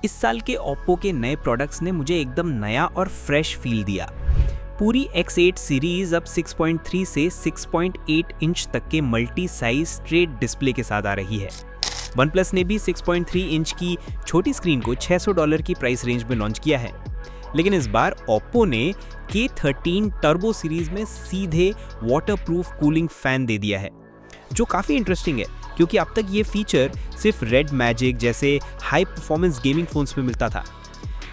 इस साल के Oppo के नए प्रोडक्ट्स ने मुझे एकदम नया और फ्रेश फील दिया। पूरी X8 सीरीज अब 6.3 से 6.8 इंच तक के मल्टी साइज स्ट्रेट डिस्प्ले के साथ आ रही है। OnePlus ने भी 6.3 इंच की छोटी स्क्रीन को $600 की प्राइस रेंज में लॉन्च किया है, लेकिन इस बार Oppo ने K13 टर्बो सीरीज में सीधे वाटरप्रूफ कूलिंग फैन दे दिया है, जो काफ़ी इंटरेस्टिंग है क्योंकि अब तक ये फीचर सिर्फ रेड मैजिक जैसे हाई परफॉर्मेंस गेमिंग फोन्स में मिलता था।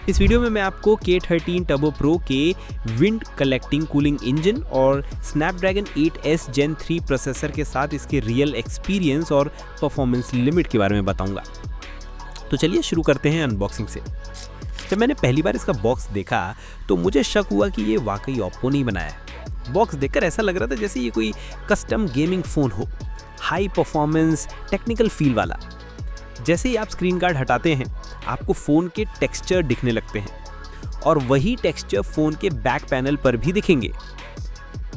इस वीडियो में मैं आपको K13 टर्बो प्रो के विंड कलेक्टिंग कूलिंग इंजन और स्नैपड्रैगन 8S Gen 3 प्रोसेसर के साथ इसके रियल एक्सपीरियंस और परफॉर्मेंस लिमिट के बारे में बताऊंगा। तो चलिए शुरू करते हैं अनबॉक्सिंग से। जब मैंने पहली बार इसका बॉक्स देखा तो मुझे शक हुआ कि ये वाकई Oppo ने ही बनाया है। बॉक्स देखकर ऐसा लग रहा था जैसे ये कोई कस्टम गेमिंग फ़ोन हो, हाई परफॉर्मेंस टेक्निकल फील वाला। जैसे ही आप स्क्रीन गार्ड हटाते हैं आपको फ़ोन के टेक्सचर दिखने लगते हैं और वही टेक्सचर फ़ोन के बैक पैनल पर भी दिखेंगे।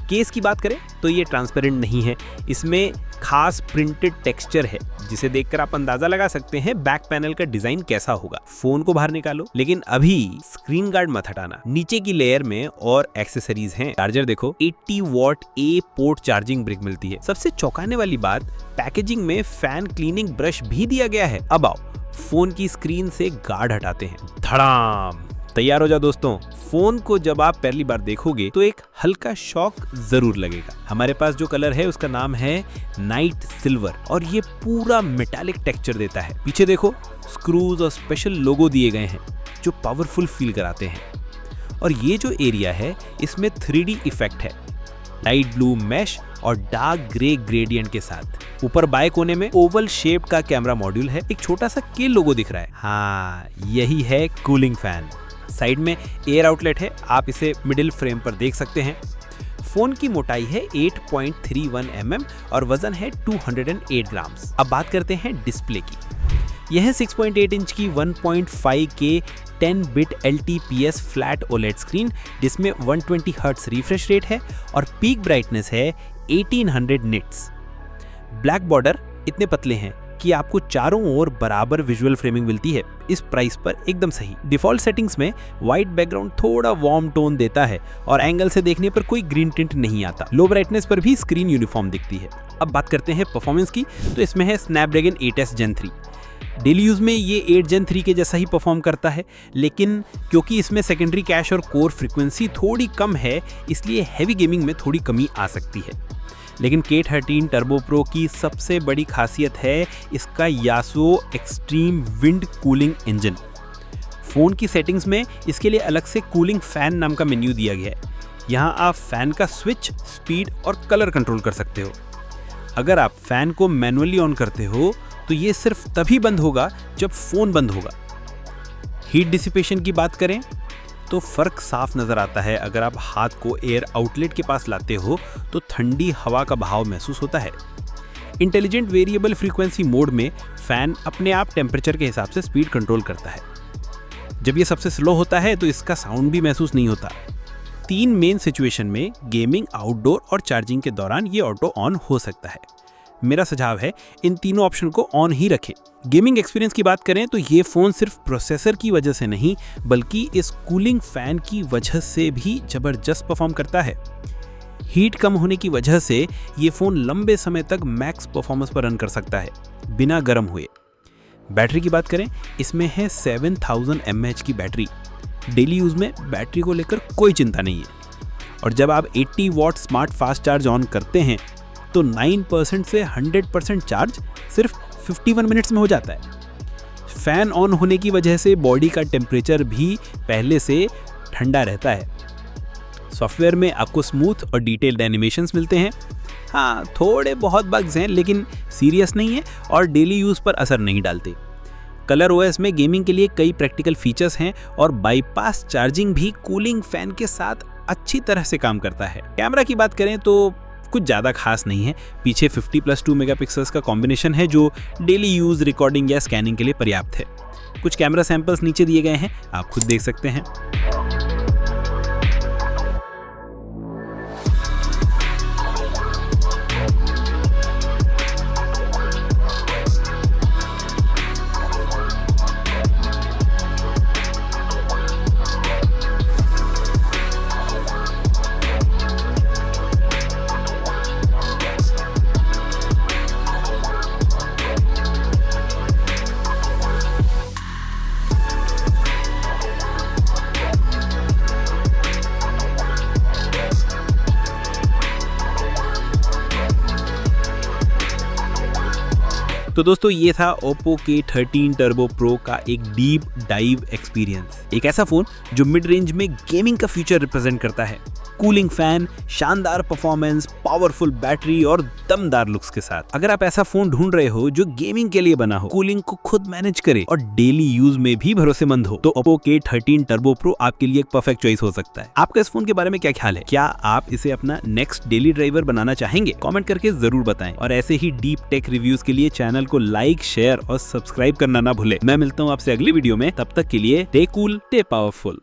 केस की बात करें तो ये ट्रांसपेरेंट नहीं है, इसमें खास प्रिंटेड टेक्सचर है जिसे देखकर आप अंदाजा लगा सकते हैं बैक पैनल का डिजाइन कैसा होगा। फोन को बाहर निकालो, लेकिन अभी स्क्रीन गार्ड मत हटाना। नीचे की लेयर में और एक्सेसरीज हैं। चार्जर देखो, 80 what A port charging brick मिलती है। सबसे चौंकाने वाली बात, पैकेजिंग में फैन क्लीनिंग ब्रश भी दिया गया है। अब आओ फोन की स्क्रीन से गार्ड हटाते हैं। धड़ाम, तैयार हो जाओ दोस्तों। फोन को जब आप पहली बार देखोगे तो एक हल्का शॉक जरूर लगेगा। हमारे पास जो कलर है उसका नाम है नाइट सिल्वर और ये पूरा मेटालिक टेक्सचर देता है। पीछे देखो, स्क्रूज और स्पेशल लोगो दिए गए हैं जो पावरफुल फील कराते हैं। और ये जो एरिया है इसमें 3D इफेक्ट है, लाइट ब्लू मैश और डार्क ग्रे ग्रेडियंट के साथ। ऊपर बाएं कोने में ओवल शेप्ड का कैमरा मॉड्यूल है। एक छोटा सा के लोगो दिख रहा है, हाँ यही है कूलिंग फैन। साइड में एयर आउटलेट है, आप इसे मिडिल फ्रेम पर देख सकते हैं। फोन की मोटाई है 8.31 mm और वजन है 208 ग्राम्स। अब बात करते हैं डिस्प्ले की। यह 6.8 इंच की 1.5K 10 bit LTPS flat OLED screen जिसमें 120 हर्ट्ज रिफ्रेश रेट है और पीक ब्राइटनेस है 1800 निट्स। ब्लैक बॉर्डर इतने पतले हैं कि आपको चारों ओर बराबर विजुअल फ्रेमिंग मिलती है। इस प्राइस पर एकदम सही। डिफॉल्ट सेटिंग्स में व्हाइट बैकग्राउंड थोड़ा वार्म टोन देता है और एंगल से देखने पर कोई ग्रीन टिंट नहीं आता। लो ब्राइटनेस पर भी स्क्रीन यूनिफॉर्म दिखती है। अब बात करते हैं परफॉर्मेंस की, तो इसमें है Snapdragon 8S Gen 3। Daily use में ये 8 Gen 3 के जैसा ही परफॉर्म करता है, लेकिन क्योंकि इसमें सेकेंडरी कैश और कोर फ्रीक्वेंसी थोड़ी कम है इसलिए हैवी गेमिंग में थोड़ी कमी आ सकती है। लेकिन K13 टर्बो प्रो की सबसे बड़ी खासियत है इसका यासुओ extreme wind cooling engine. Phone की सेटिंग्स में इसके लिए अलग से कूलिंग फ़ैन नाम का मेन्यू दिया गया है। यहाँ आप फ़ैन का स्विच, स्पीड और कलर कंट्रोल कर सकते हो। अगर आप फ़ैन को मैनुअली ऑन करते हो तो ये सिर्फ तभी बंद होगा जब फ़ोन बंद होगा। हीट डिसिपेशन की बात करें तो फ़र्क साफ नज़र आता है। अगर आप हाथ को एयर आउटलेट के पास लाते हो तो ठंडी हवा का बहाव महसूस होता है। इंटेलिजेंट वेरिएबल फ्रीक्वेंसी मोड में फ़ैन अपने आप टेम्परेचर के हिसाब से स्पीड कंट्रोल करता है। जब ये सबसे स्लो होता है तो इसका साउंड भी महसूस नहीं होता। 3 मेन सिचुएशन में गेमिंग, आउटडोर और चार्जिंग के दौरान ये ऑटो ऑन हो सकता है। मेरा सुझाव है इन तीनों ऑप्शन को ऑन ही रखें। गेमिंग एक्सपीरियंस की बात करें तो ये फ़ोन सिर्फ प्रोसेसर की वजह से नहीं बल्कि इस कूलिंग फ़ैन की वजह से भी ज़बरदस्त परफॉर्म करता है। हीट कम होने की वजह से ये फ़ोन लंबे समय तक मैक्स परफॉर्मेंस पर रन कर सकता है बिना गर्म हुए। बैटरी की बात करें, इसमें है 7000 mAh की बैटरी। डेली यूज़ में बैटरी को लेकर कोई चिंता नहीं है। और जब आप 80 what smart fast charge on करते हैं तो 9% से 100% चार्ज सिर्फ 51 मिनट्स में हो जाता है। फैन ऑन होने की वजह से बॉडी का टेम्परेचर भी पहले से ठंडा रहता है। सॉफ्टवेयर में आपको स्मूथ और डिटेल्ड एनिमेशंस मिलते हैं। हाँ, थोड़े बहुत बग्स हैं लेकिन सीरियस नहीं है और डेली यूज़ पर असर नहीं डालते। कलर OS में गेमिंग के लिए कई प्रैक्टिकल फीचर्स हैं और बाईपास चार्जिंग भी कूलिंग फैन के साथ अच्छी तरह से काम करता है। कैमरा की बात करें तो कुछ ज़्यादा खास नहीं है। पीछे 50+2 मेगापिक्सल्स का कॉम्बिनेशन है जो डेली यूज़, रिकॉर्डिंग या स्कैनिंग के लिए पर्याप्त है। कुछ कैमरा सैंपल्स नीचे दिए गए हैं, आप खुद देख सकते हैं। तो दोस्तों ये था Oppo K13 Turbo Pro का एक डीप डाइव एक्सपीरियंस। एक ऐसा फोन जो मिड रेंज में गेमिंग का फ्यूचर रिप्रेजेंट करता है, कूलिंग फैन, शानदार परफॉर्मेंस, पावरफुल बैटरी और दमदार लुक्स के साथ। अगर आप ऐसा फोन ढूंढ रहे हो जो गेमिंग के लिए बना हो, कूलिंग को खुद मैनेज करे और डेली यूज में भी भरोसेमंद हो, तो Oppo K13 Turbo Pro आपके लिए एक परफेक्ट चॉइस हो सकता है। आपका इस फोन के बारे में क्या ख्याल है? क्या आप इसे अपना नेक्स्ट डेली ड्राइवर बनाना चाहेंगे? कमेंट करके जरूर बताएं और ऐसे ही डीप टेक रिव्यूज के लिए चैनल को लाइक, शेयर और सब्सक्राइब करना ना भूले। मैं मिलता हूँ आपसे अगली वीडियो में, तब तक के लिए स्टे कूल, स्टे पावरफुल।